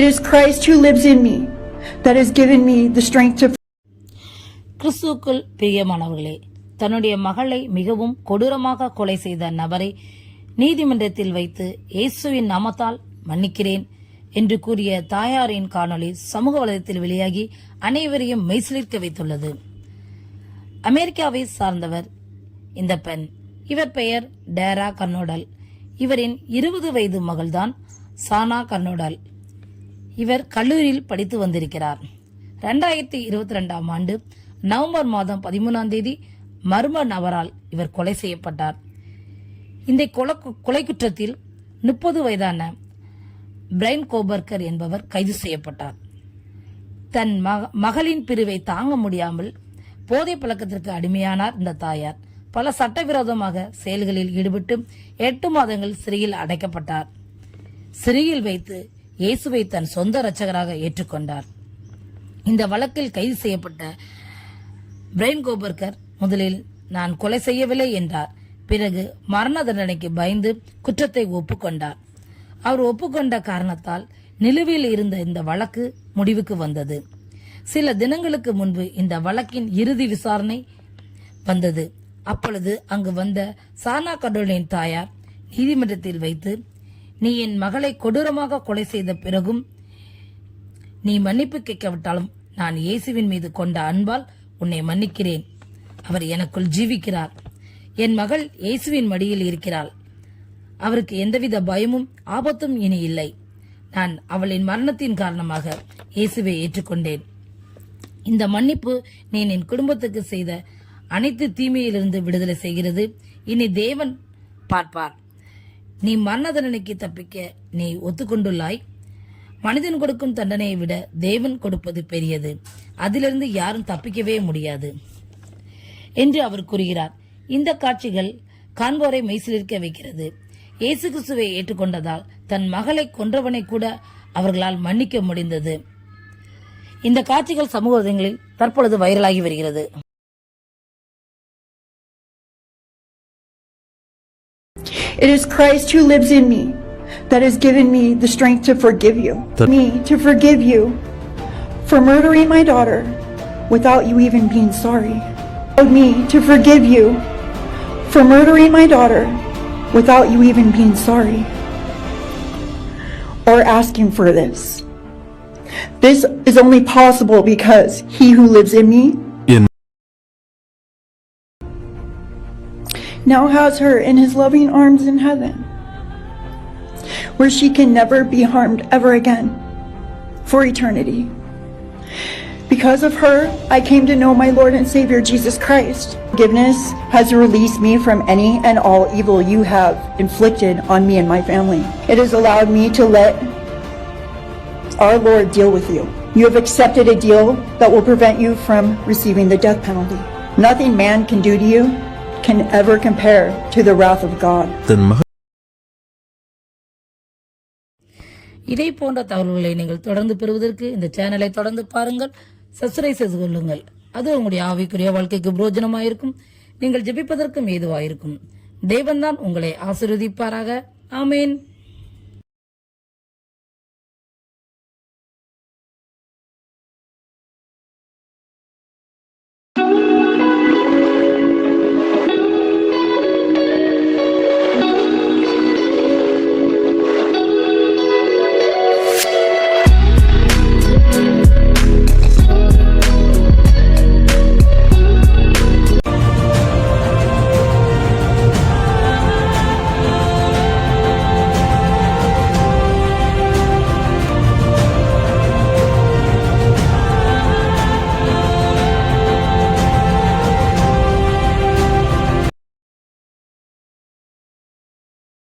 is Christ who lives in me that has given me the strength to. கிறிஸ்துவுக்குள் பிரியமானவர்களே, தன்னுடைய மகளை மிகவும் கொடூரமாக கொலை செய்த நபரை நீதிமன்றத்தில் வைத்து இயேசுவின் நாமத்தால் மன்னிக்கிறேன் என்று கூறிய தாயாரின் காணொளி சமூக வலைதளத்தில் வெளியாகி அனைவரையும் மெய்சிலிர்க்க வைத்துள்ளது. அமெரிக்காவை சார்ந்தவர் இந்த பெண். இவர் பெயர் டேரா கர்னோடல். இவரின் 20 வயது மகள்தான் சானா கர்னோடல். இவர் கல்லூரியில் படித்து வந்திருக்கிறார். 2022 ஆண்டு நவம்பர் மாதம் 13ஆம் தேதி மர்ம நபரால் இவர் கொலை செய்யப்பட்டார். இந்த கொலை குற்றத்தில் 30 வயதான பிரைன் கோபர்கர் என்பவர் கைது செய்யப்பட்டார். தன் மகளின் பிரிவை தாங்க முடியாமல் போதை பழக்கத்திற்கு அடிமையானார் இந்த தாயார். பல சட்டவிரோதமாக செயல்களில் ஈடுபட்டு 8 மாதங்கள் சிறையில் அடைக்கப்பட்டார். சிறையில் வைத்து இயேசுவை தன் சொந்த இரட்சகராக ஏற்றுக்கொண்டார். இந்த வழக்கில் கைது செய்யப்பட்ட பிரைன் கோபர்கர் முதலில் நான் கொலை செய்யவில்லை என்றார். பிறகு மரண தண்டனைக்கு பயந்து குற்றத்தை ஒப்புக்கொண்டார். அவர் ஒப்புக்கொண்ட காரணத்தால் நிலுவையில் இருந்த இந்த வழக்கு முடிவுக்கு வந்தது. சில தினங்களுக்கு முன்பு இந்த வழக்கின் இறுதி விசாரணை வந்தது. அப்பொழுது அங்கு வந்த சானா கர்னோடலின் தாயார் நீதிமன்றத்தில் வைத்து, நீ என் மகளை கொடூரமாக கொலை செய்த பிறகும் நீ மன்னிப்பு கேட்காவிட்டாலும் நான் இயேசுவின் மீது கொண்ட அன்பால் உன்னை மன்னிக்கிறேன். அவர் எனக்குள் ஜீவிக்கிறார். என் மகள் இயேசுவின் மடியில் இருக்கிறாள். அவருக்கு எந்தவித பயமும் ஆபத்தும் இனி இல்லை. நான் அவளின் மரணத்தின் காரணமாக இயேசுவை ஏற்றுக்கொண்டேன். இந்த மன்னிப்பு நீ என் குடும்பத்துக்கு செய்த அனைத்து தீமையிலிருந்து விடுதலை செய்கிறது. இனி தேவன் பார்ப்பார். நீ மரண தண்டனைக்கு தப்பிக்க நீ ஒத்துக்கொண்டுள்ளாய். மனிதன் கொடுக்கும் தண்டனையை விட தேவன் கொடுப்பது பெரியது. அதிலிருந்து யாரும் தப்பிக்கவே முடியாது என்று அவர் கூறுகிறார். இந்த காட்சிகள் காண்போரை மெய்சிலிர்க்க வைக்கிறது. இயேசு கிறிஸ்துவை ஏற்றுக்கொண்டதால் தன் மகளை கொன்றவனை கூட அவர்களால் மன்னிக்க முடிந்தது. இந்த காட்சிகள் சமூக வலைதளங்களில் தற்பொழுது வைரலாகி வருகிறது. It is Christ who lives in me that has given me the strength to forgive you. To forgive you for murdering my daughter without you even being sorry. Me to forgive you for murdering my daughter without you even being sorry or asking for this. This is only possible because he who lives in me now has her in his loving arms in heaven, where she can never be harmed ever again for eternity. Because of her, I came to know my Lord and Savior Jesus Christ. Forgiveness has released me from any and all evil you have inflicted on me and my family. It has allowed me to let our Lord deal with you. You have accepted a deal that will prevent you from receiving the death penalty. Nothing man can do to you can ever compare to the wrath of God. இதே போன்ற தகவல்களை நீங்கள் தொடர்ந்து பெறுவதற்கு இந்த சேனலை தொடர்ந்து பாருங்கள், சப்ஸ்கிரைப் செய்து கொள்ளுங்கள். அது உங்களுடைய ஆவிக்குரிய வாழ்க்கைக்கு பிரயோஜனமாயிருக்கும். நீங்கள் ஜெபிப்பதற்கும் ஏதுவாயிருக்கும். தேவன் தான் உங்களை ஆசீர்வதிப்பாராக. ஆமேன்.